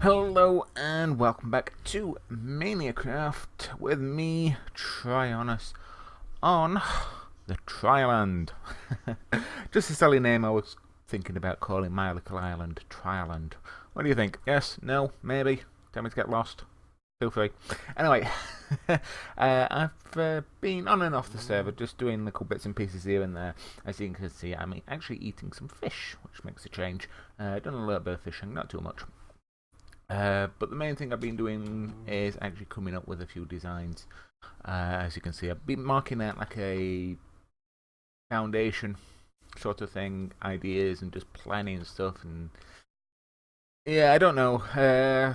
Hello and welcome back to ManiaCraft with me, Tryonus, on the TryLand. Just a silly name I was thinking about calling my little island, TryLand. What do you think? Yes? No? Maybe? Tell me to get lost? Feel free. Anyway, I've been on and off the server, just doing little bits and pieces here and there. As you can see, I'm actually eating some fish, which makes a change. Done a little bit of fishing, not too much. But the main thing I've been doing is actually coming up with a few designs. As you can see, I've been marking out like a foundation sort of thing, ideas, and just planning stuff. And yeah, I don't know. I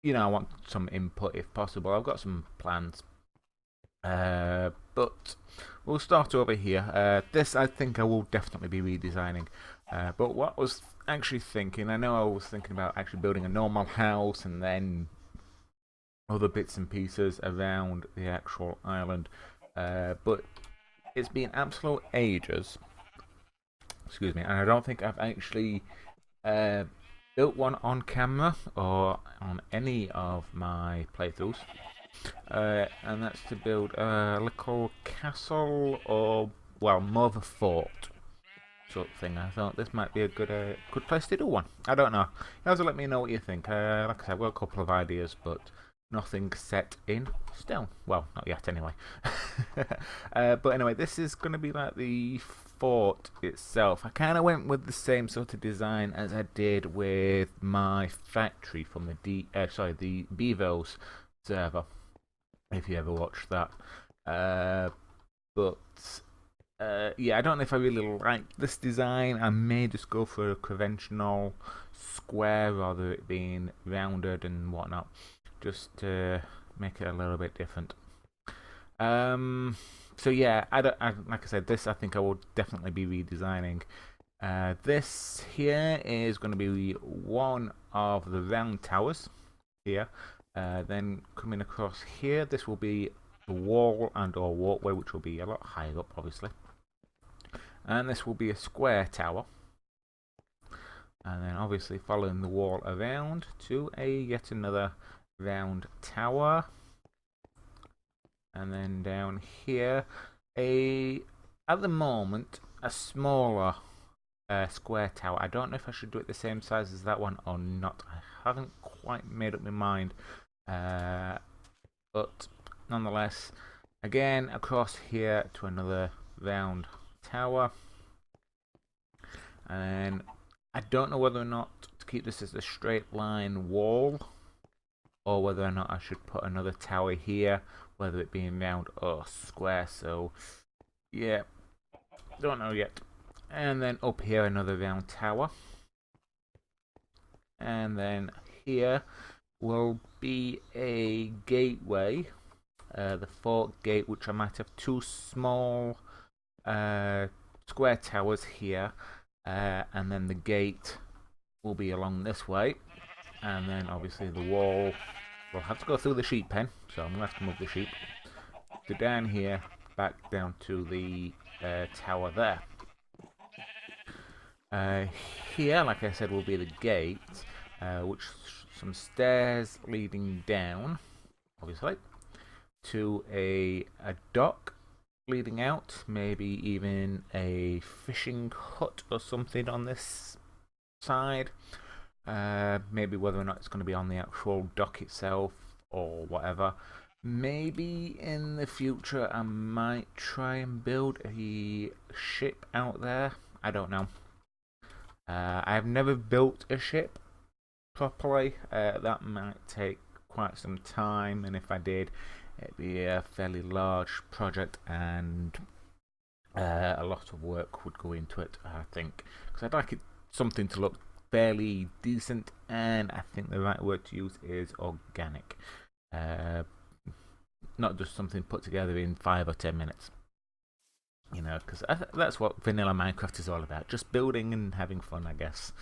want some input if possible. I've got some plans. But we'll start over here. This I think I will definitely be redesigning. But what I was actually thinking, I know I was thinking about actually building a normal house and then other bits and pieces around the actual island. But it's been absolute ages. Excuse me, and I don't think I've actually built one on camera or on any of my playthroughs. And that's to build a little castle, or well, more of a fort sort of thing. I thought this might be a good place to do one. I don't know. You guys will let me know what you think. Like I said, I've got a couple of ideas, but nothing set in stone. Well, not yet anyway. But anyway, this is going to be like the fort itself. I kind of went with the same sort of design as I did with my factory from the Bevos server, if you ever watched that. Yeah, I don't know if I really like this design. I may just go for a conventional square rather than it being rounded and whatnot, just to make it a little bit different. So yeah, like I said, this I think I will definitely be redesigning. This here is going to be one of the round towers here. Then coming across here, this will be the wall and or walkway, which will be a lot higher up, obviously. And this will be a square tower. And then obviously following the wall around to yet another round tower. And then down here, at the moment, a smaller square tower. I don't know if I should do it the same size as that one or not. I haven't quite made up my mind. But nonetheless, again, across here to another round tower. And I don't know whether or not to keep this as a straight line wall, or whether or not I should put another tower here, whether it being round or square. So yeah, don't know yet. And then up here another round tower, and then here will be a gateway, the fort gate, which I might have two small square towers here, and then the gate will be along this way, and then obviously the wall will have to go through the sheep pen, so I'm going to have to move the sheep to down here, back down to the tower there. Here, like I said, will be the gate, which some stairs leading down, obviously, to a dock leading out, maybe even a fishing hut or something on this side. Maybe whether or not it's going to be on the actual dock itself or whatever. Maybe in the future I might try and build a ship out there. I don't know. I've never built a ship properly. That might take quite some time, and if I did, it'd be a fairly large project, and a lot of work would go into it, I think. Because I'd like something to look fairly decent, and I think the right word to use is organic. Not just something put together in 5 or 10 minutes. You know, because that's what vanilla Minecraft is all about. Just building and having fun, I guess.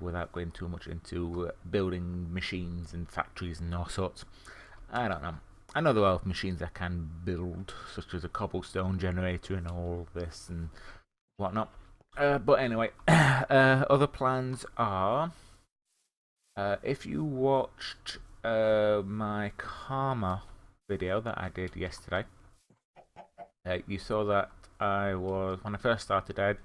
Without going too much into building machines and factories and all sorts. I don't know. I know there are machines I can build, such as a cobblestone generator and all this and whatnot. But anyway, other plans are If you watched my karma video that I did yesterday, you saw that when I first started, I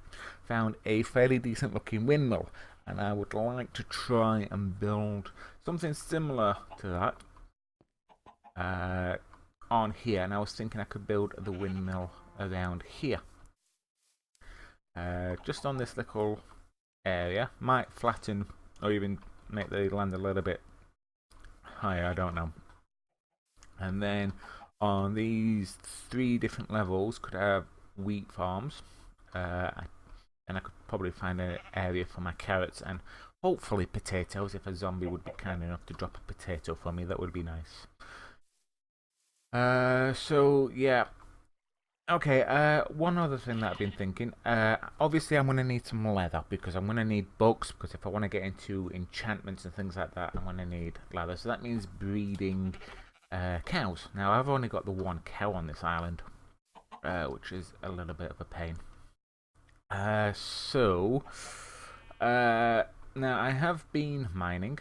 found a fairly decent looking windmill, and I would like to try and build something similar to that on here. And I was thinking I could build the windmill around here, just on this little area. Might flatten or even make the land a little bit higher, I don't know. And then on these 3 different levels could have wheat farms, and I could probably find an area for my carrots and hopefully potatoes. If a zombie would be kind enough to drop a potato for me, that would be nice. So yeah. Okay, one other thing that I've been thinking, obviously I'm going to need some leather, because I'm going to need books, because if I want to get into enchantments and things like that, I'm going to need leather. So that means breeding cows. Now, I've only got the 1 cow on this island, which is a little bit of a pain. Now I have been mining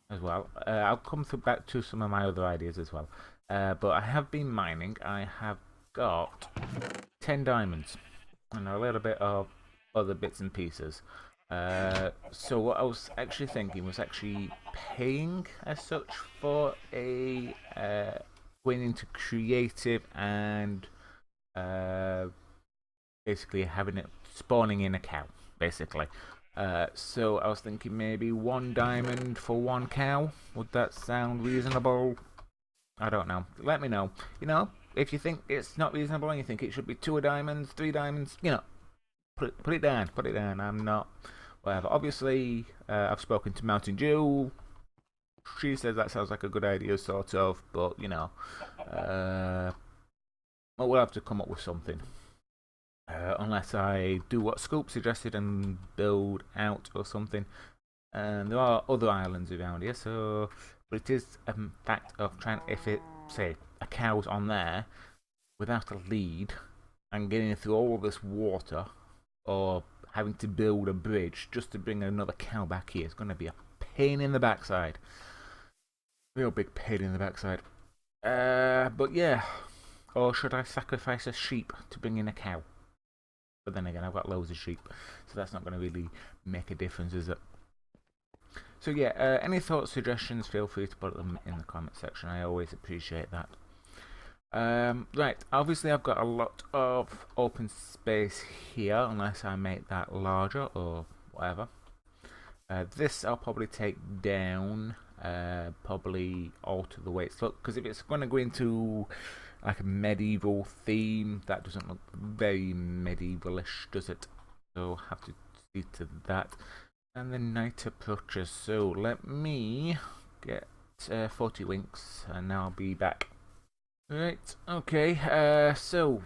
as well. I'll come back to some of my other ideas as well. But I have been mining. I have got 10 diamonds and a little bit of other bits and pieces. So what I was actually thinking was actually paying as such for a going into creative and basically having it spawning in a cow, basically. So I was thinking maybe 1 diamond for 1 cow. Would that sound reasonable? I don't know. Let me know. You know, if you think it's not reasonable and you think it should be 2 diamonds, 3 diamonds, you know, put it down. Put it down. I'm not whatever. Obviously, I've spoken to Mountain Dew. She says that sounds like a good idea, sort of, but you know, we'll have to come up with something. Unless I do what Scoop suggested and build out or something. And there are other islands around here, so. But it is a fact of trying, if it, say, a cow's on there without a lead and getting through all of this water, or having to build a bridge just to bring another cow back here, it's going to be a pain in the backside. Real big pain in the backside. But yeah. Or should I sacrifice a sheep to bring in a cow? But then again, I've got loads of sheep, so that's not going to really make a difference, is it? So yeah, any thoughts, suggestions, feel free to put them in the comment section. I always appreciate that. Right, obviously I've got a lot of open space here, unless I make that larger or whatever. This I'll probably take down, probably alter the way it's look, because if it's going to go into like a medieval theme, that doesn't look very medievalish, does it? So have to see to that. And the night approaches, so let me get 40 winks and now I'll be back. Right, okay, so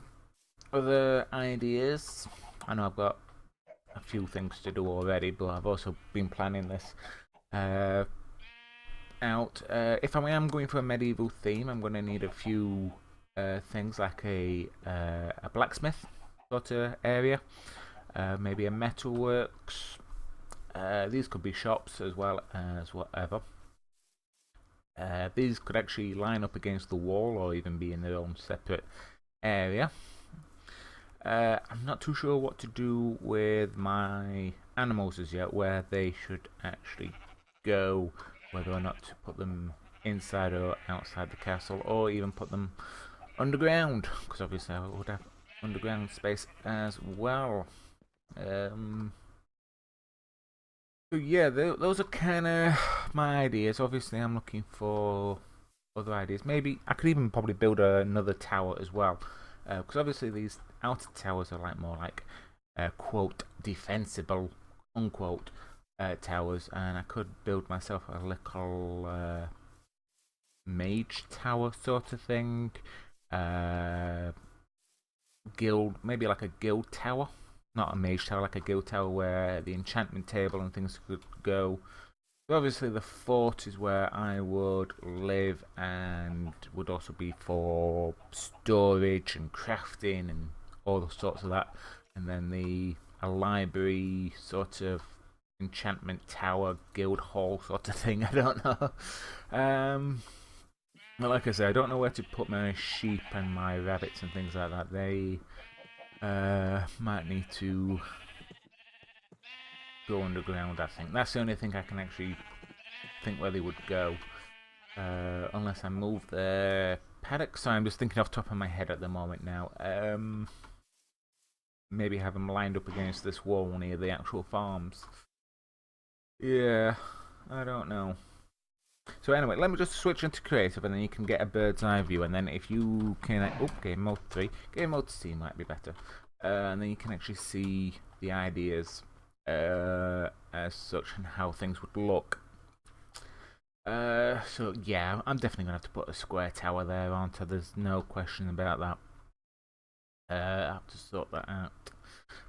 other ideas. I know I've got a few things to do already, but I've also been planning this out. If I am going for a medieval theme, I'm going to need a few things like a blacksmith sort of area, maybe a metalworks. These could be shops as well as whatever. These could actually line up against the wall or even be in their own separate area. I'm not too sure what to do with my animals as yet, where they should actually go, whether or not to put them inside or outside the castle, or even put them underground, because obviously I would have underground space as well. So yeah, those are kind of my ideas. Obviously, I'm looking for other ideas. Maybe I could even probably build another tower as well, because obviously these outer towers are like more like quote defensible unquote towers, and I could build myself a little mage tower sort of thing. Guild, maybe like a guild tower. Not a mage tower, like a guild tower where the enchantment table and things could go. So obviously the fort is where I would live and would also be for storage and crafting and all the sorts of that. And then a library sort of enchantment tower, guild hall sort of thing. I don't know. Well, like I said, I don't know where to put my sheep and my rabbits and things like that. They might need to go underground, I think. That's the only thing I can actually think where they would go. Unless I move the paddock. So I'm just thinking off the top of my head at the moment now. Maybe have them lined up against this wall near the actual farms. Yeah, I don't know. So anyway, let me just switch into creative and then you can get a bird's eye view. And then if you can... Oh, game mode 3. Game mode C might be better. And then you can actually see the ideas as such and how things would look. So yeah, I'm definitely going to have to put a square tower there, aren't I? There's no question about that. I have to sort that out.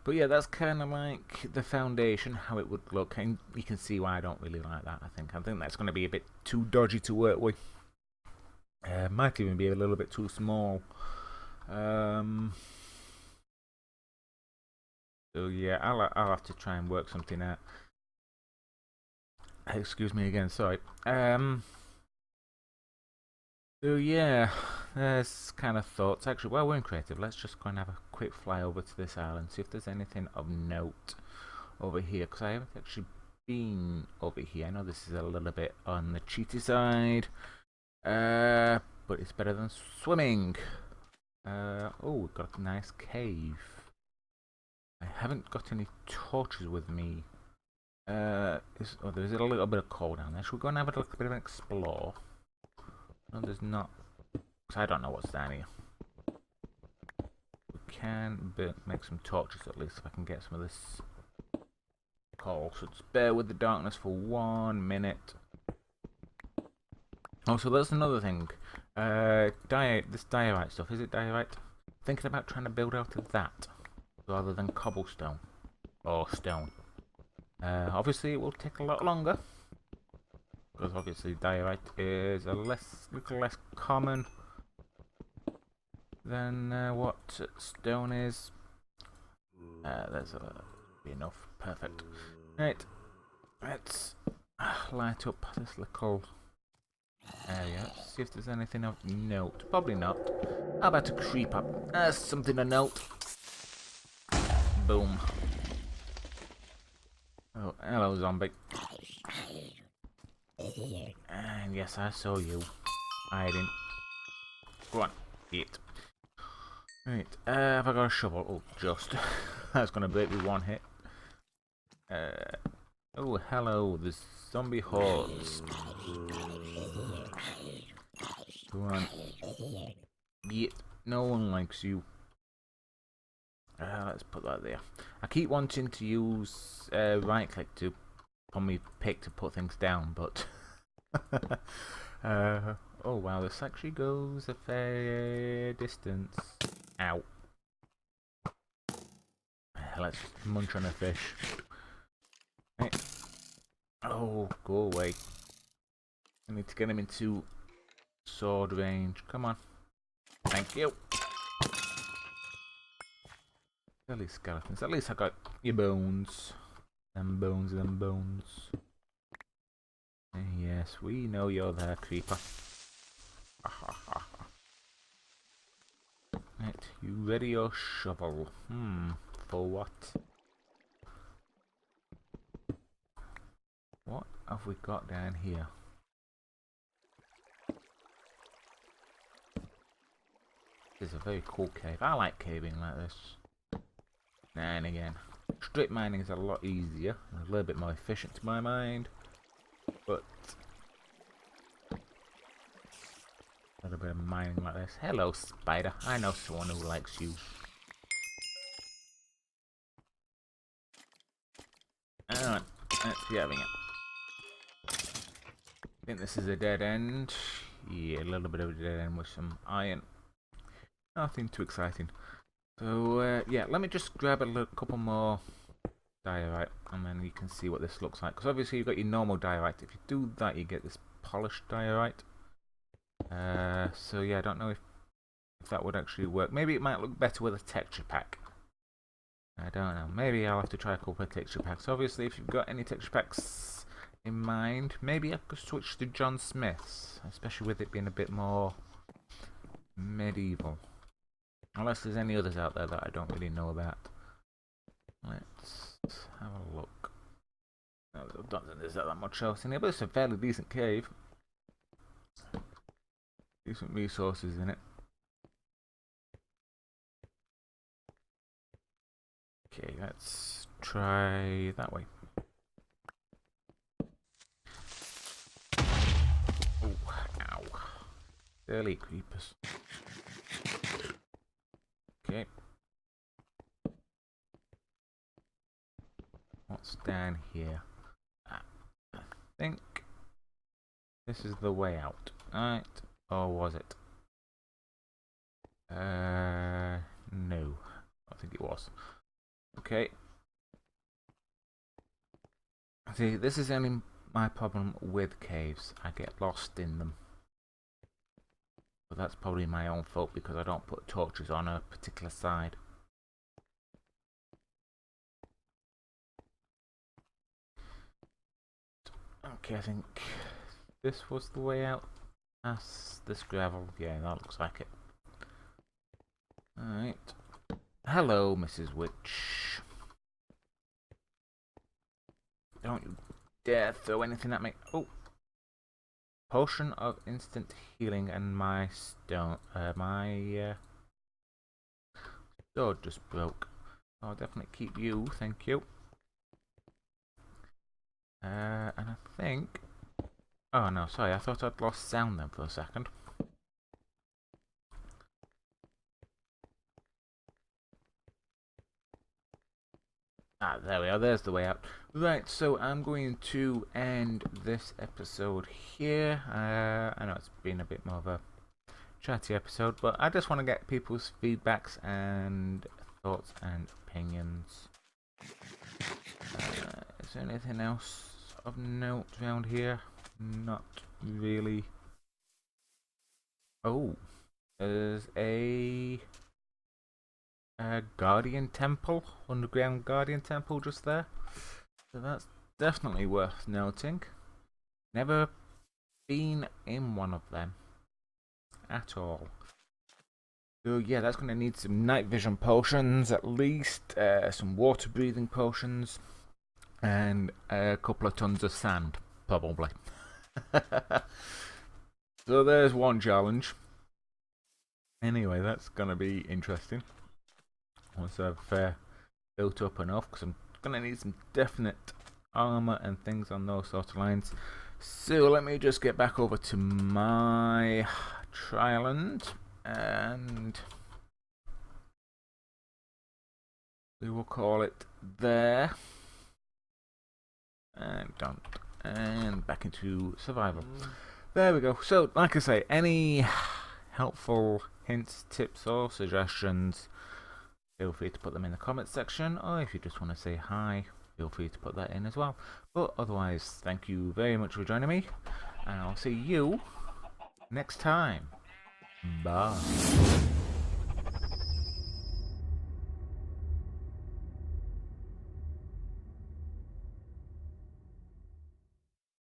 But yeah, that's kind of like the foundation, how it would look. And you can see why I don't really like that, I think. I think that's going to be a bit too dodgy to work with. Might even be a little bit too small. So yeah, I'll have to try and work something out. Excuse me again, sorry. So yeah, there's kind of thoughts. Actually, while we're in creative, let's just go and have a quick fly over to this island, see if there's anything of note over here, because I haven't actually been over here. I know this is a little bit on the cheaty side, but it's better than swimming. Oh, we've got a nice cave. I haven't got any torches with me. There's a little bit of coal down there. Should we go and have a little bit of an explore? No, there's not. Because I don't know what's down here. We can make some torches at least if I can get some of this coal. So just bear with the darkness for 1 minute. Oh, so that's another thing. This diorite stuff. Is it diorite? Thinking about trying to build out of that rather than cobblestone or stone. Obviously, it will take a lot longer. Because obviously diorite is a little less common than what stone is. There's be enough. Perfect. Right. Let's light up this little area. See if there's anything of note. Probably not. How about a creeper? That's something of note. Boom. Oh, hello, zombie. And yes, I saw you hiding. Go on, eat. Right, have I got a shovel? Oh, just. That's gonna break me one hit. Oh, hello, there's zombie hordes. Go on. Eat. No one likes you. Let's put that there. I keep wanting to use right click to on me pick to put things down, but oh wow, this actually goes a fair distance. Ow. Let's munch on a fish. Right. Oh, go away. I need to get him into sword range. Come on. Thank you. Silly skeletons. At least I got your bones. Them bones, them bones. Yes, we know you're there, creeper. Right, you ready your shovel? For what? What have we got down here? This is a very cool cave. I like caving like this. And again, strip mining is a lot easier, a little bit more efficient to my mind, but a little bit of mining like this. Hello, spider. I know someone who likes you. Alright, let's be having it. I think this is a dead end. Yeah, a little bit of a dead end with some iron. Nothing too exciting. So, yeah, let me just grab a couple more diorite, and then you can see what this looks like. Because obviously you've got your normal diorite. If you do that, you get this polished diorite. So, yeah, I don't know if that would actually work. Maybe it might look better with a texture pack. I don't know. Maybe I'll have to try a couple of texture packs. Obviously, if you've got any texture packs in mind, maybe I could switch to John Smith's, especially with it being a bit more medieval. Unless there's any others out there that I don't really know about. Let's have a look. No, I don't think there's that much else in here, but it's a fairly decent cave. Decent resources in it. Okay, let's try that way. Oh, ow. Early creepers. Okay. What's down here? I think this is the way out, right? Or was it? No. I think it was. Okay. See, this is only my problem with caves. I get lost in them. But that's probably my own fault because I don't put torches on a particular side. Okay, I think this was the way out. That's this gravel. Yeah, that looks like it. Alright. Hello, Mrs. Witch. Don't you dare throw anything at me. Oh. Potion of instant healing and my stone. My sword just broke. I'll definitely keep you, thank you. And I think... Oh no, sorry, I thought I'd lost sound then for a second. Ah, there we are, there's the way out. Right, so I'm going to end this episode here. I know it's been a bit more of a chatty episode, but I just want to get people's feedbacks and thoughts and opinions. Is there anything else of note around here? Not really. Oh, there's a guardian temple, underground guardian temple just there. So that's definitely worth noting. Never been in one of them at all. So yeah, that's going to need some night vision potions at least, some water breathing potions, and a couple of tons of sand, probably. So there's one challenge. Anyway, that's going to be interesting. Once I've built up enough, because I'm going to need some definite armor and things on those sort of lines. So let me just get back over to my TryLand and we will call it there. And done. And back into survival. There we go. So, like I say, any helpful hints, tips, or suggestions, feel free to put them in the comments section, or if you just want to say hi, feel free to put that in as well. But otherwise, thank you very much for joining me, and I'll see you next time. Bye.